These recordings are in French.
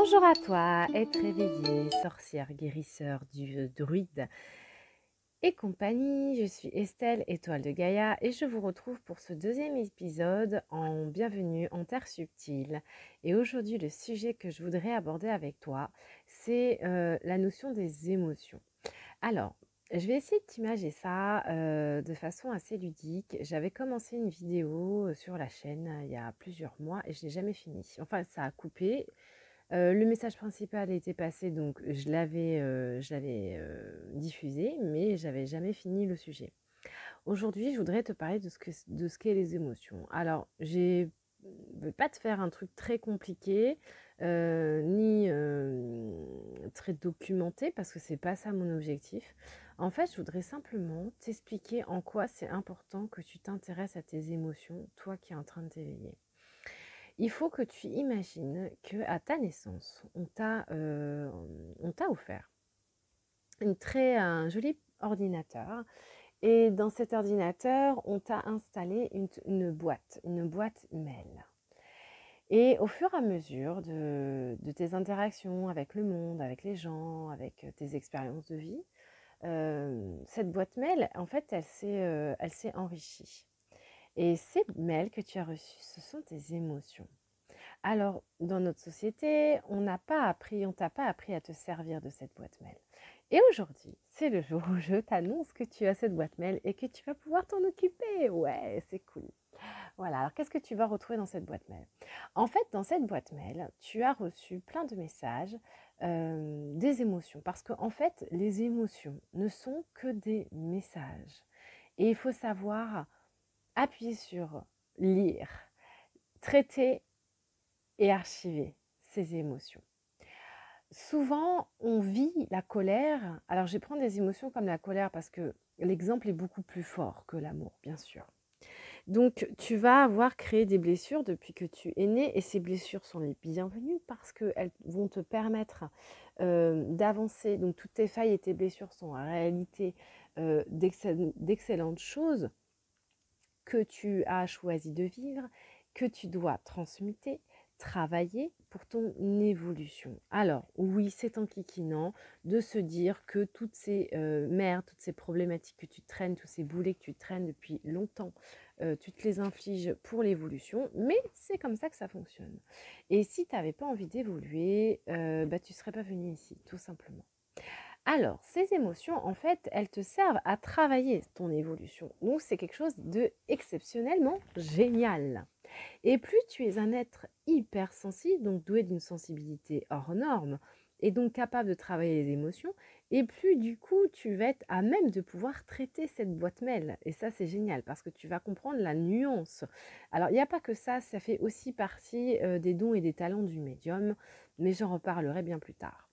Bonjour à toi, être réveillée, sorcière, guérisseur, du druide et compagnie. Je suis Estelle, étoile de Gaïa, et je vous retrouve pour ce deuxième épisode en Bienvenue en Terre subtile. Et aujourd'hui, le sujet que je voudrais aborder avec toi, c'est la notion des émotions. Alors, je vais essayer de t'imager ça de façon assez ludique. J'avais commencé une vidéo sur la chaîne il y a plusieurs mois et je n'ai jamais fini. Enfin, ça a coupé. Le message principal était passé, donc je l'avais diffusé, mais j'avais jamais fini le sujet. Aujourd'hui, je voudrais te parler de ce qu'est les émotions. Alors, je ne vais pas te faire un truc très compliqué, ni très documenté, parce que c'est pas ça mon objectif. En fait, je voudrais simplement t'expliquer en quoi c'est important que tu t'intéresses à tes émotions, toi qui es en train de t'éveiller. Il faut que tu imagines qu'à ta naissance, on t'a offert un joli ordinateur. Et dans cet ordinateur, on t'a installé une boîte mail. Et au fur et à mesure de tes interactions avec le monde, avec les gens, avec tes expériences de vie, cette boîte mail, en fait, elle s'est enrichie. Et ces mails que tu as reçus, ce sont tes émotions. Alors, dans notre société, on t'a pas appris à te servir de cette boîte mail. Et aujourd'hui, c'est le jour où je t'annonce que tu as cette boîte mail et que tu vas pouvoir t'en occuper. Ouais, c'est cool. Voilà, alors qu'est-ce que tu vas retrouver dans cette boîte mail? En fait, dans cette boîte mail, tu as reçu plein de messages, des émotions. Parce qu'en fait, les émotions ne sont que des messages. Et il faut savoir appuyer sur lire, traiter et archiver ces émotions. Souvent, on vit la colère. Alors, je vais prendre des émotions comme la colère parce que l'exemple est beaucoup plus fort que l'amour, bien sûr. Donc, tu vas avoir créé des blessures depuis que tu es né et ces blessures sont les bienvenues parce qu'elles vont te permettre d'avancer. Donc, toutes tes failles et tes blessures sont en réalité d'excellentes choses que tu as choisi de vivre, que tu dois transmuter, travailler pour ton évolution. Alors oui, c'est enquiquinant de se dire que toutes ces merdes, toutes ces problématiques que tu traînes, tous ces boulets que tu traînes depuis longtemps, tu te les infliges pour l'évolution, mais c'est comme ça que ça fonctionne. Et si tu n'avais pas envie d'évoluer, tu ne serais pas venu ici, tout simplement. Alors, ces émotions, en fait, elles te servent à travailler ton évolution. Donc, c'est quelque chose de exceptionnellement génial. Et plus tu es un être hypersensible, donc doué d'une sensibilité hors norme, et donc capable de travailler les émotions, et plus du coup tu vas être à même de pouvoir traiter cette boîte mail. Et ça c'est génial parce que tu vas comprendre la nuance. Alors il n'y a pas que ça fait aussi partie des dons et des talents du médium, mais j'en reparlerai bien plus tard.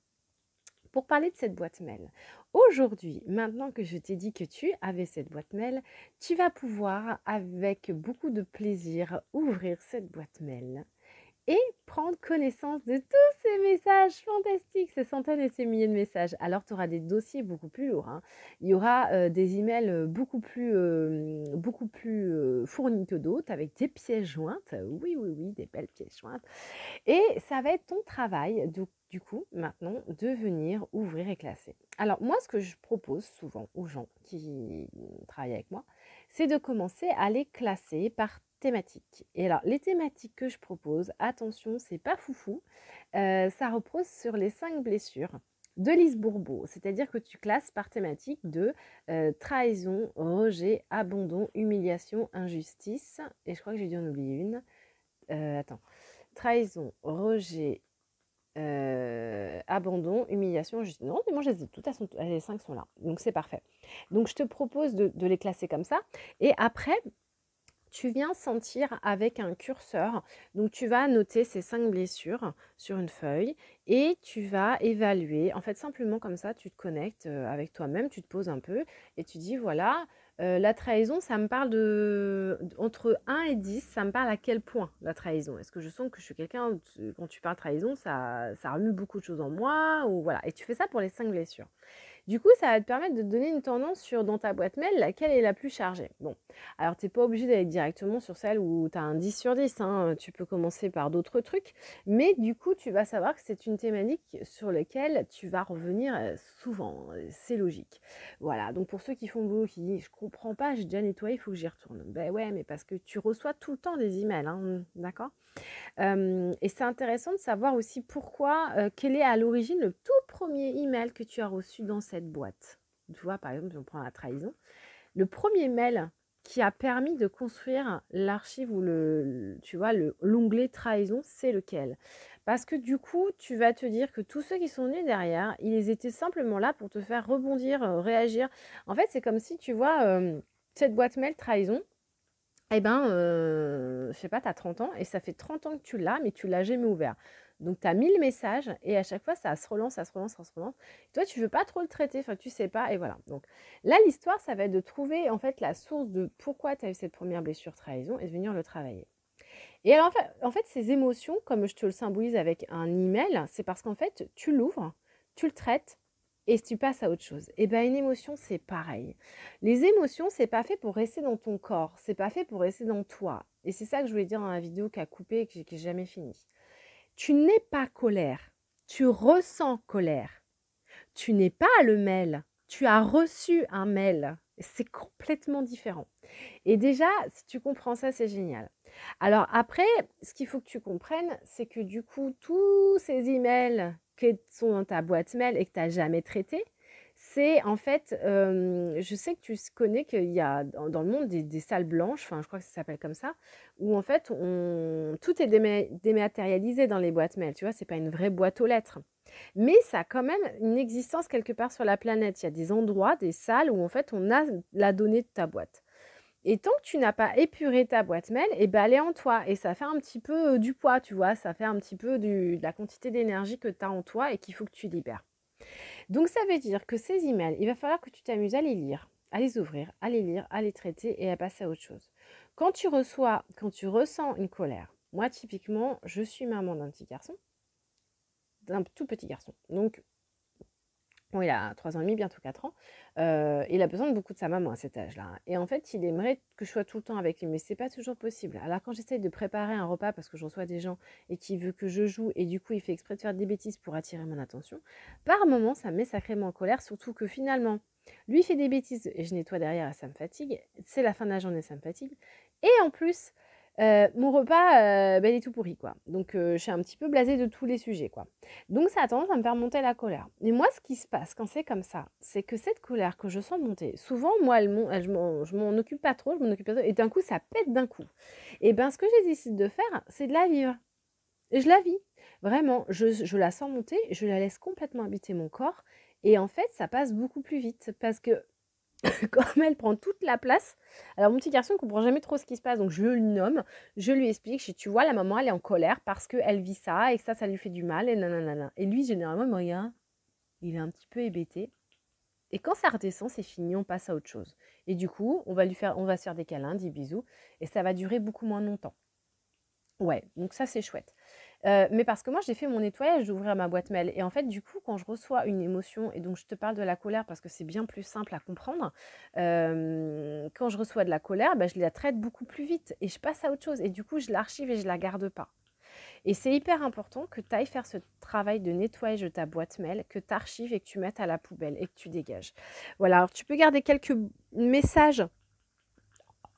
Pour parler de cette boîte mail, aujourd'hui, maintenant que je t'ai dit que tu avais cette boîte mail, tu vas pouvoir, avec beaucoup de plaisir, ouvrir cette boîte mail et prendre connaissance de tous ces messages fantastiques, ces centaines et ces milliers de messages. Alors, tu auras des dossiers beaucoup plus lourds, hein. Il y aura des emails beaucoup plus fournis que d'autres, avec des pièces jointes. Oui, oui, oui, des belles pièces jointes. Et ça va être ton travail, du coup, maintenant, de venir ouvrir et classer. Alors, moi, ce que je propose souvent aux gens qui travaillent avec moi, c'est de commencer à les classer par thématique. Et alors, les thématiques que je propose, attention, c'est pas foufou, ça repose sur les 5 blessures de Lise Bourbeau, c'est-à-dire que tu classes par thématique de trahison, rejet, abandon, humiliation, injustice, et je crois que j'ai dû en oublier une. Attends. Trahison, rejet, abandon, humiliation, justice. Non, mais moi, je les ai toutes, les 5 sont là. Donc, c'est parfait. Donc, je te propose de les classer comme ça. Et après, tu viens sentir avec un curseur. Donc, tu vas noter ces 5 blessures sur une feuille et tu vas évaluer. En fait, simplement comme ça, tu te connectes avec toi-même, tu te poses un peu et tu dis, voilà, la trahison, ça me parle entre 1 et 10, ça me parle à quel point la trahison? Est-ce que je sens que je suis quelqu'un, quand tu parles trahison, ça remue beaucoup de choses en moi ou voilà. Et tu fais ça pour les 5 blessures. Du coup, ça va te permettre de te donner une tendance sur dans ta boîte mail, laquelle est la plus chargée. Bon, alors tu n'es pas obligé d'aller directement sur celle où tu as un 10 sur 10, hein. Tu peux commencer par d'autres trucs, mais du coup, tu vas savoir que c'est une thématique sur laquelle tu vas revenir souvent. C'est logique. Voilà, donc pour ceux qui font le boulot, qui disent « je comprends pas, j'ai déjà nettoyé, il faut que j'y retourne ». Ben ouais, mais parce que tu reçois tout le temps des emails, hein, d'accord? Et c'est intéressant de savoir aussi pourquoi, quel est à l'origine le tout premier email que tu as reçu dans cette boîte. Tu vois, par exemple, si on prend la trahison, le premier mail qui a permis de construire l'archive ou tu vois, l'onglet trahison, c'est lequel? Parce que du coup, tu vas te dire que tous ceux qui sont venus derrière, ils étaient simplement là pour te faire rebondir, réagir. En fait, c'est comme si, tu vois, cette boîte mail trahison, eh ben, je sais pas, tu as 30 ans et ça fait 30 ans que tu l'as, mais tu l'as jamais ouvert. Donc tu as 1000 messages et à chaque fois, ça se relance, ça se relance, ça se relance. Toi, tu veux pas trop le traiter, enfin, tu sais pas et voilà. Donc là, l'histoire, ça va être de trouver en fait la source de pourquoi tu as eu cette première blessure trahison et de venir le travailler. Et alors, en fait, ces émotions, comme je te le symbolise avec un email, c'est parce qu'en fait, tu l'ouvres, tu le traites et tu passes à autre chose. Et bien, une émotion, c'est pareil. Les émotions, c'est pas fait pour rester dans ton corps, c'est pas fait pour rester dans toi. Et c'est ça que je voulais dire dans la vidéo qui a coupé et qui n'est jamais finie. Tu n'es pas colère, tu ressens colère. Tu n'es pas le mail, tu as reçu un mail. C'est complètement différent. Et déjà, si tu comprends ça, c'est génial. Alors après, ce qu'il faut que tu comprennes, c'est que du coup, tous ces emails qui sont dans ta boîte mail et que tu n'as jamais traités, c'est en fait, je sais que tu connais qu'il y a dans le monde des salles blanches, enfin je crois que ça s'appelle comme ça, où en fait tout est dématérialisé dans les boîtes mail, tu vois, c'est pas une vraie boîte aux lettres. Mais ça a quand même une existence quelque part sur la planète. Il y a des endroits, des salles où en fait on a la donnée de ta boîte. Et tant que tu n'as pas épuré ta boîte mail, et ben elle est en toi. Et ça fait un petit peu du poids, tu vois. Ça fait un petit peu de la quantité d'énergie que tu as en toi et qu'il faut que tu libères. Donc ça veut dire que ces emails, il va falloir que tu t'amuses à les lire, à les ouvrir, à les lire, à les traiter et à passer à autre chose. Quand tu ressens une colère, moi typiquement, je suis maman d'un petit garçon, d'un tout petit garçon. Donc bon, il a 3 ans et demi, bientôt 4 ans. Il a besoin de beaucoup de sa maman à cet âge-là. Et en fait, il aimerait que je sois tout le temps avec lui, mais c'est pas toujours possible. Alors quand j'essaye de préparer un repas parce que je reçois des gens et qu'il veut que je joue et du coup il fait exprès de faire des bêtises pour attirer mon attention, par moments ça me met sacrément en colère, surtout que finalement, lui il fait des bêtises et je nettoie derrière et ça me fatigue. C'est la fin de la journée, ça me fatigue. Et en plus, mon repas, il est tout pourri, quoi. Donc je suis un petit peu blasée de tous les sujets, quoi. Donc ça a tendance à me faire monter la colère. Et moi, ce qui se passe quand c'est comme ça, c'est que cette colère que je sens monter, souvent, moi, je m'en occupe pas trop, et d'un coup, ça pète d'un coup. Et bien, ce que j'ai décidé de faire, c'est de la vivre. Et je la vis. Vraiment, je la sens monter, je la laisse complètement habiter mon corps. Et en fait, ça passe beaucoup plus vite parce que comme elle prend toute la place, alors mon petit garçon ne comprend jamais trop ce qui se passe, donc je le nomme, je lui explique, tu vois, la maman, elle est en colère parce qu'elle vit ça et que ça lui fait du mal, et nanana. Et lui, généralement, il me regarde, il est un petit peu hébété. Et quand ça redescend, c'est fini, on passe à autre chose. Et du coup, on va se faire des câlins, des bisous, et ça va durer beaucoup moins longtemps. Ouais, donc ça, c'est chouette. Mais parce que moi, j'ai fait mon nettoyage d'ouvrir ma boîte mail. Et en fait, du coup, quand je reçois une émotion, et donc je te parle de la colère parce que c'est bien plus simple à comprendre, quand je reçois de la colère, je la traite beaucoup plus vite et je passe à autre chose. Et du coup, je l'archive et je ne la garde pas. Et c'est hyper important que tu ailles faire ce travail de nettoyage de ta boîte mail, que tu archives et que tu mettes à la poubelle et que tu dégages. Voilà, alors tu peux garder quelques messages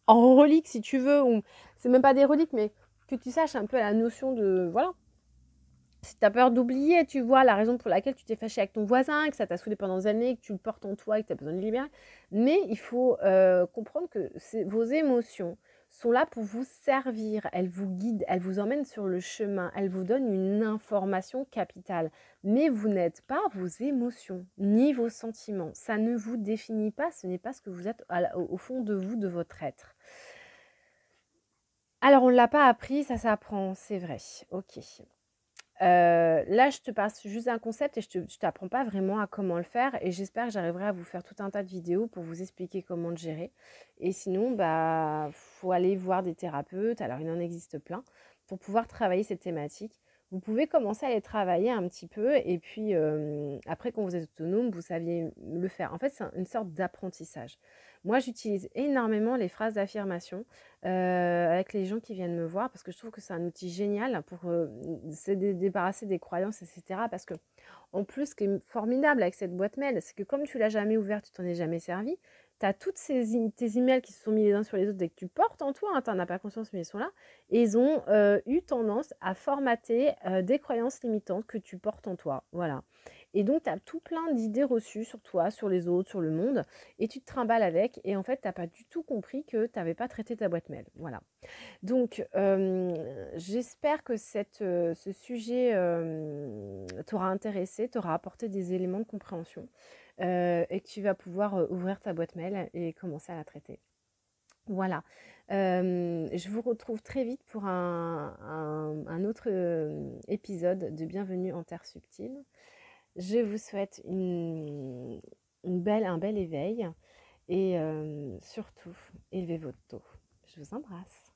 en relique si tu veux, ou c'est même pas des reliques, mais que tu saches un peu la notion de, voilà, si tu as peur d'oublier, tu vois, la raison pour laquelle tu t'es fâché avec ton voisin, que ça t'a saoulé pendant des années, que tu le portes en toi et que tu as besoin de libérer. Mais il faut comprendre que vos émotions sont là pour vous servir. Elles vous guident, elles vous emmènent sur le chemin, elles vous donnent une information capitale. Mais vous n'êtes pas vos émotions, ni vos sentiments. Ça ne vous définit pas, ce n'est pas ce que vous êtes au fond de vous, de votre être. Alors, on ne l'a pas appris, ça s'apprend, c'est vrai. Ok. Là, je te passe juste un concept et je t'apprends pas vraiment à comment le faire et j'espère que j'arriverai à vous faire tout un tas de vidéos pour vous expliquer comment le gérer. Et sinon, faut aller voir des thérapeutes, alors il en existe plein, pour pouvoir travailler cette thématique. vous pouvez commencer à les travailler un petit peu et puis après quand vous êtes autonome, vous saviez le faire. En fait, c'est une sorte d'apprentissage. Moi, j'utilise énormément les phrases d'affirmation avec les gens qui viennent me voir parce que je trouve que c'est un outil génial pour se débarrasser des croyances, etc. Parce que en plus, ce qui est formidable avec cette boîte mail, c'est que comme tu l'as jamais ouverte, tu t'en es jamais servi, tu as toutes tes emails qui se sont mis les uns sur les autres dès que tu portes en toi, hein, tu n'en as pas conscience, mais ils sont là. Et ils ont eu tendance à formater des croyances limitantes que tu portes en toi. Voilà. Et donc, tu as tout plein d'idées reçues sur toi, sur les autres, sur le monde, et tu te trimbales avec. Et en fait, tu n'as pas du tout compris que tu n'avais pas traité ta boîte mail. Voilà. Donc, j'espère que ce sujet t'aura intéressé, t'aura apporté des éléments de compréhension et que tu vas pouvoir ouvrir ta boîte mail et commencer à la traiter. Voilà. Je vous retrouve très vite pour un autre épisode de Bienvenue en Terre Subtile. Je vous souhaite un bel éveil et surtout, élevez votre taux. Je vous embrasse.